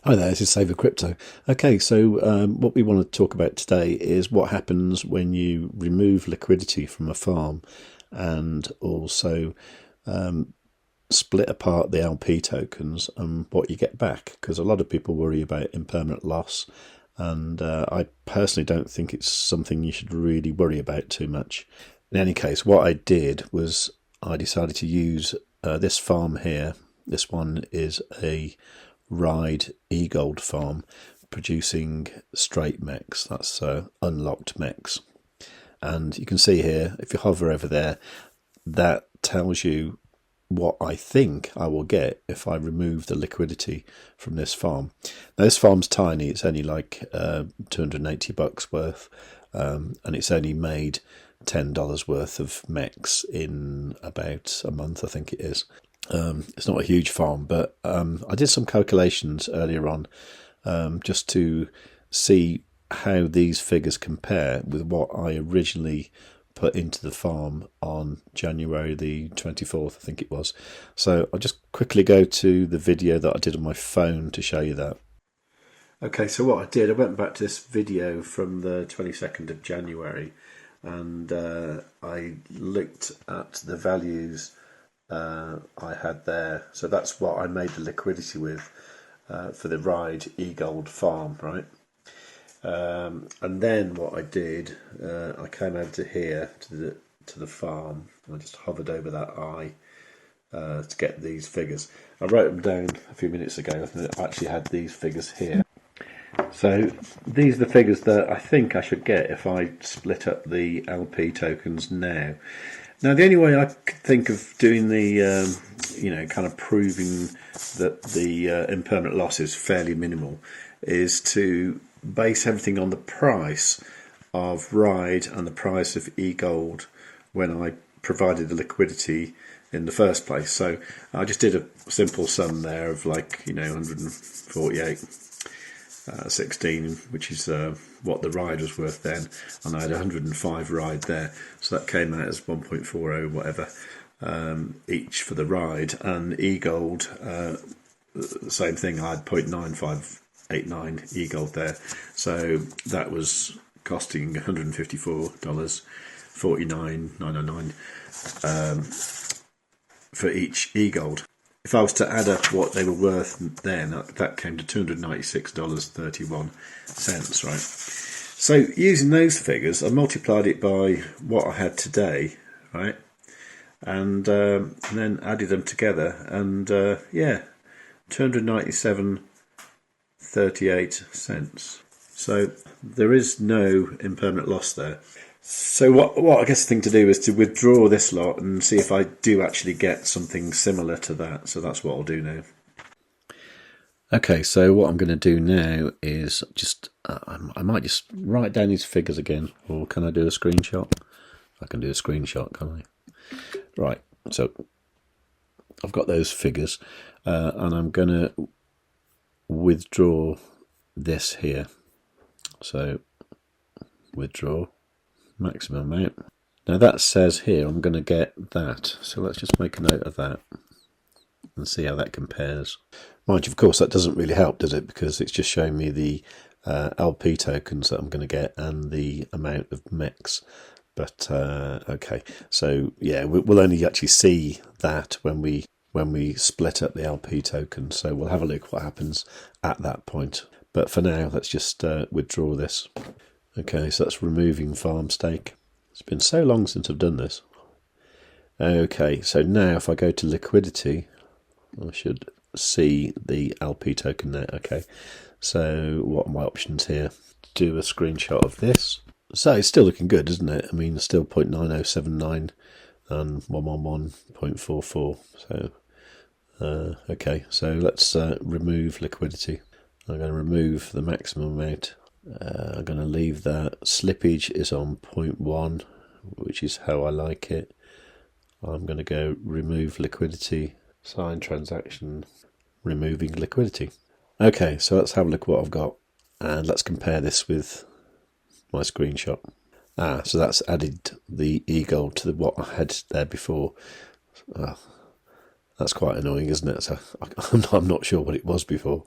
Hi there, this is Save with Crypto. Okay, so what we want to talk about today is what happens when you remove liquidity from a farm and also split apart the LP tokens and what you get back, because a lot of people worry about impermanent loss, and I personally don't think it's something you should really worry about too much. In any case, what I did was I decided to use this farm here. This one is a RIDE eGold farm producing straight MEX, that's unlocked MEX. And you can see here, if you hover over there, that tells you what I think I will get if I remove the liquidity from this farm. Now, this farm's tiny, it's only like $280 worth, and it's only made $10 worth of MEX in about a month, I think it is. It's not a huge farm, but I did some calculations earlier on just to see how these figures compare with what I originally put into the farm on January the 24th, I think it was. So I'll just quickly go to the video that I did on my phone to show you that. Okay, so what I did, I went back to this video from the 22nd of January and I looked at the values I had there. So that's what I made the liquidity with for the RIDE eGold farm, right? And then what I did, I came over to here to the farm. I just hovered over that eye to get these figures. I wrote them down a few minutes ago. I actually had these figures here. So these are the figures that I think I should get if I split up the LP tokens now. Now, the only way I could think of doing the, kind of proving that the impermanent loss is fairly minimal is to base everything on the price of RIDE and the price of eGold when I provided the liquidity in the first place. So I just did a simple sum there of 148.16, which is what the RIDE was worth then, and I had 105 RIDE there, so that came out as 1.40 whatever each for the RIDE, and eGold, the same thing, I had 0.9589 eGold there, so that was costing $154.49.999 for each eGold. If I was to add up what they were worth then, that came to $296.31, right? So using those figures, I multiplied it by what I had today, right? And then added them together, and $297.38. So there is no impermanent loss there. So what I guess the thing to do is to withdraw this lot and see if I do actually get something similar to that. So that's what I'll do now. Okay, so what I'm going to do now is just, I might just write down these figures again, or can I do a screenshot? I can do a screenshot, can't I? Right, so I've got those figures, and I'm going to withdraw this here. So withdraw. Maximum amount. Now that says here I'm going to get that, so let's just make a note of that and see how that compares. Mind you, of course, that doesn't really help, does it? Because it's just showing me the LP tokens that I'm going to get and the amount of MEX. But okay, so yeah, we'll only actually see that when we split up the LP tokens. So we'll have a look what happens at that point. But for now, let's just withdraw this. Okay, so that's removing farm stake. It's been so long since I've done this. Okay, so now if I go to liquidity, I should see the LP token there. Okay, so what are my options here? Do a screenshot of this. So it's still looking good, isn't it? I mean, still 0.9079 and 111.44. So, okay, so let's remove liquidity. I'm going to remove the maximum amount. I'm going to leave that. Slippage is on 0.1, which is how I like it. I'm going to go remove liquidity, sign transaction, removing liquidity. Okay, so let's have a look what I've got, and let's compare this with my screenshot. So that's added the eGold to what I had there before. That's quite annoying, isn't it? So I'm not sure what it was before.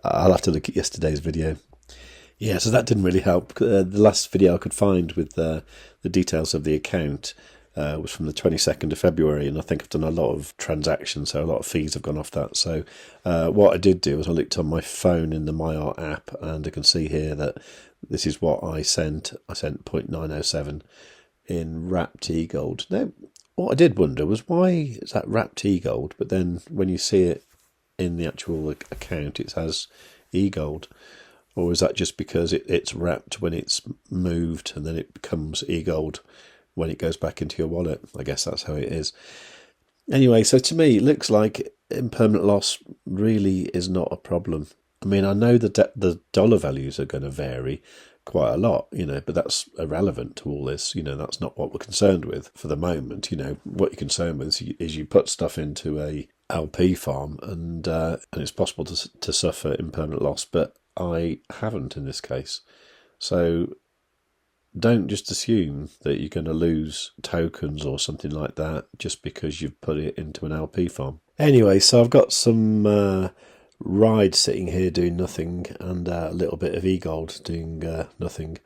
I'll have to look at yesterday's video. Yeah, so that didn't really help. The last video I could find with the details of the account was from the 22nd of February, and I think I've done a lot of transactions, so a lot of fees have gone off that. So what I did do was I looked on my phone in the Maiar app, and I can see here that this is what I sent. I sent 0.907 in wrapped eGold. Now, what I did wonder was, why is that wrapped eGold, but then when you see it in the actual account it has eGold? Or is that just because it's wrapped when it's moved and then it becomes eGold when it goes back into your wallet? I guess that's how it is. Anyway, so to me, it looks like impermanent loss really is not a problem. I mean, I know the dollar values are going to vary quite a lot, but that's irrelevant to all this. That's not what we're concerned with for the moment. What you're concerned with is you put stuff into a LP farm and it's possible to suffer impermanent loss, but I haven't in this case. So don't just assume that you're going to lose tokens or something like that just because you've put it into an LP farm. Anyway, so I've got some RIDE sitting here doing nothing, and a little bit of eGold doing nothing.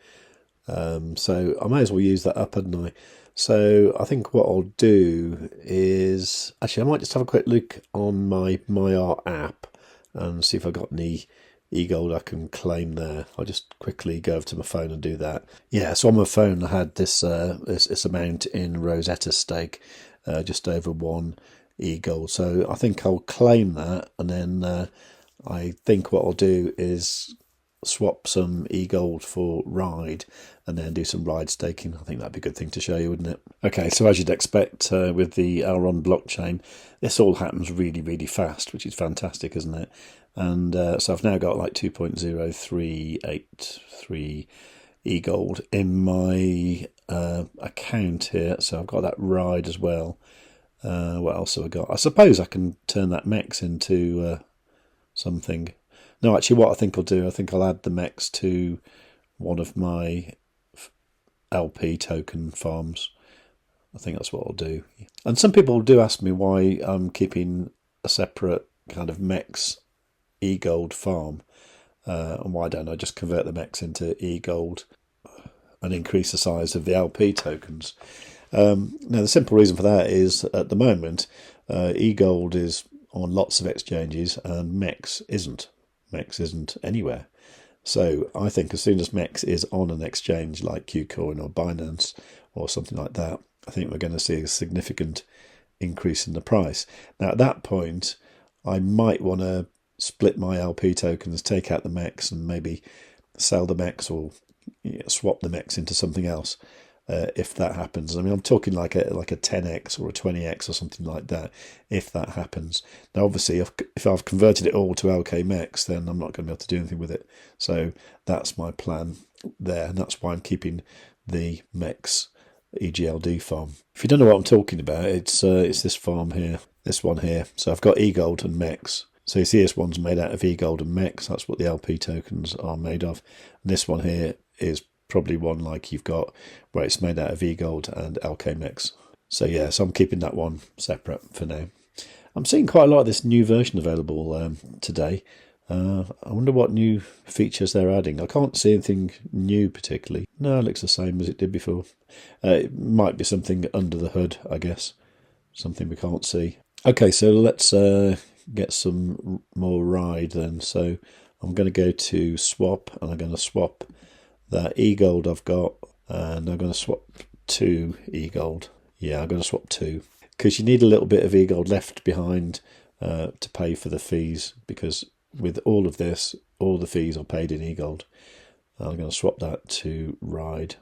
So I may as well use that up, hadn't I? So I think what I'll do is, actually I might just have a quick look on my Maiar app and see if I've got any eGold I can claim there. I'll just quickly go over to my phone and do that. Yeah, so on my phone I had this amount in Rosetta stake, just over 1 eGold. So I think I'll claim that, and then I think what I'll do is swap some eGold for RIDE and then do some RIDE staking. I think that'd be a good thing to show you, wouldn't it? Okay, so as you'd expect with the Elrond blockchain, this all happens really, really fast, which is fantastic, isn't it? And so I've now got like 2.0383 eGold in my account here. So I've got that RIDE as well. What else have I got? I suppose I can turn that MEX into something. No, actually what I think I'll do, I think I'll add the MEX to one of my LP token farms. I think that's what I'll do. And some people do ask me why I'm keeping a separate kind of MEX eGold farm, and why don't I just convert the MEX into eGold and increase the size of the LP tokens. Now the simple reason for that is at the moment eGold is on lots of exchanges and MEX isn't. MEX isn't anywhere. So I think as soon as MEX is on an exchange like KuCoin or Binance or something like that, I think we're going to see a significant increase in the price. Now at that point I might want to split my LP tokens, take out the MEX and maybe sell the MEX or swap the MEX into something else. If that happens, I mean, I'm talking like a 10x or a 20x or something like that. If that happens, now obviously, if I've converted it all to LK-MEX, then I'm not going to be able to do anything with it. So that's my plan there, and that's why I'm keeping the MEX EGLD farm. If you don't know what I'm talking about, it's this farm here, this one here. So I've got eGold and MEX. So you see this one's made out of eGold and MEX. That's what the LP tokens are made of. And this one here is probably one like you've got where it's made out of eGold and LK-MEX. So yeah, so I'm keeping that one separate for now. I'm seeing quite a lot of this new version available today. I wonder what new features they're adding. I can't see anything new particularly. No, it looks the same as it did before. It might be something under the hood, I guess. Something we can't see. Okay, so let's get some more RIDE then. So I'm going to go to swap, and I'm going to swap that eGold I've got, and I'm going to swap 2 eGold. Yeah, I'm going to swap 2 because you need a little bit of eGold left behind to pay for the fees, because with all of this, all the fees are paid in eGold. I'm going to swap that to RIDE.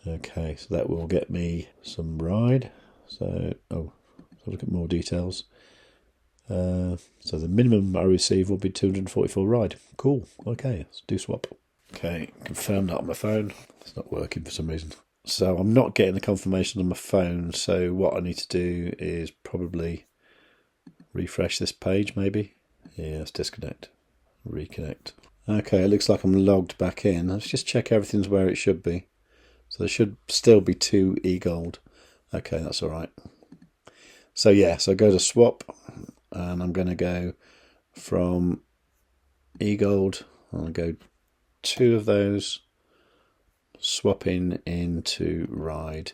Okay, so that will get me some RIDE. So, look at more details. So the minimum I receive will be 244 RIDE. Cool. Okay, let's do swap. Okay, confirm that on my phone. It's not working for some reason. So I'm not getting the confirmation on my phone. So what I need to do is probably refresh this page maybe. Yeah, let's disconnect. Reconnect. Okay, it looks like I'm logged back in. Let's just check everything's where it should be. So there should still be 2 eGold. Okay, that's all right. So yeah, so go to swap, and I'm going to go from eGold. I'll go 2 of those, swapping into RIDE.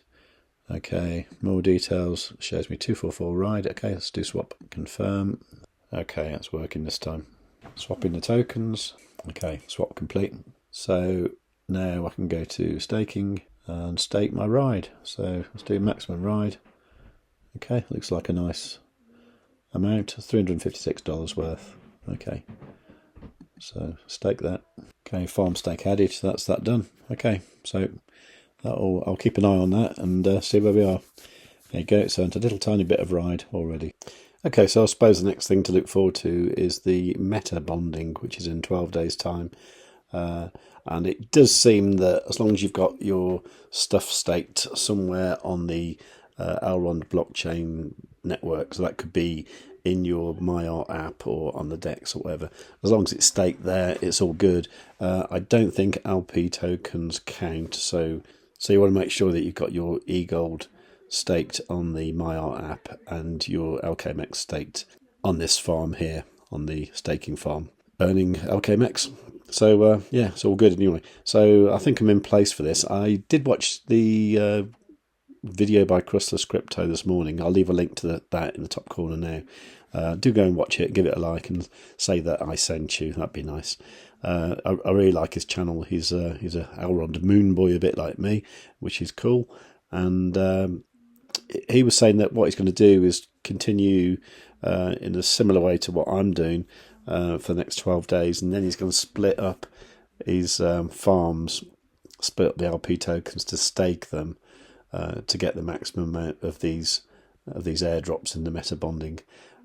Okay, more details, shows me 244 RIDE. Okay, let's do swap, confirm. Okay, that's working this time. Swapping the tokens. Okay, swap complete. So now I can go to staking and stake my RIDE. So let's do maximum RIDE. Okay, looks like a nice amount, $356 worth. Okay, so stake that. Okay, farm stake added, so that's that done. Okay, so I'll keep an eye on that and see where we are. There you go, it's earned a little tiny bit of RIDE already. Okay, so I suppose the next thing to look forward to is the Metabonding, which is in 12 days' time. And it does seem that as long as you've got your stuff staked somewhere on the Elrond blockchain network, so that could be in your Maiar app or on the Dex or whatever, as long as it's staked there, it's all good. I don't think LP tokens count, so you want to make sure that you've got your eGold staked on the Maiar app and your LKMX staked on this farm here, on the staking farm, earning LKMX. So yeah, it's all good anyway. So I think I'm in place for this. I did watch the video by Crustless Crypto this morning. I'll leave a link to that in the top corner now. Do go and watch it, give it a like, and say that I sent you. That'd be nice. I really like his channel. He's a Elrond moon boy, a bit like me, which is cool. And he was saying that what he's going to do is continue in a similar way to what I'm doing for the next 12 days, and then he's going to split up his farms, split up the LP tokens to stake them to get the maximum amount of these airdrops in the Metabonding.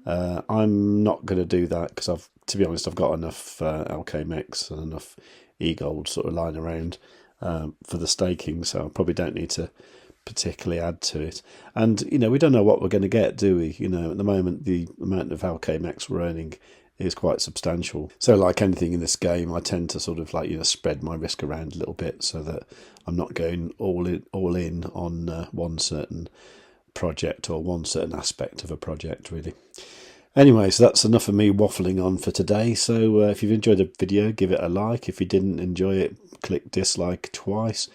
I'm not going to do that because to be honest, I've got enough LKMX and enough eGold sort of lying around for the staking, so I probably don't need to particularly add to it. And we don't know what we're going to get, do we? At the moment the amount of LKMX we're earning is quite substantial. So like anything in this game, I tend to sort of spread my risk around a little bit so that I'm not going all in on one certain project or one certain aspect of a project, really. Anyway, so that's enough of me waffling on for today. So if you've enjoyed the video, give it a like. If you didn't enjoy it, click dislike twice.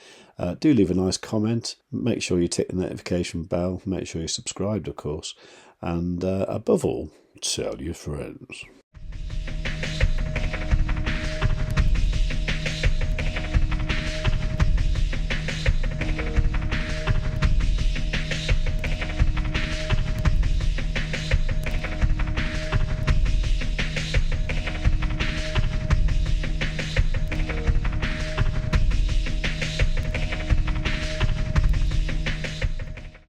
Do leave a nice comment. Make sure you tick the notification bell. Make sure you're subscribed, of course. And above all, tell your friends.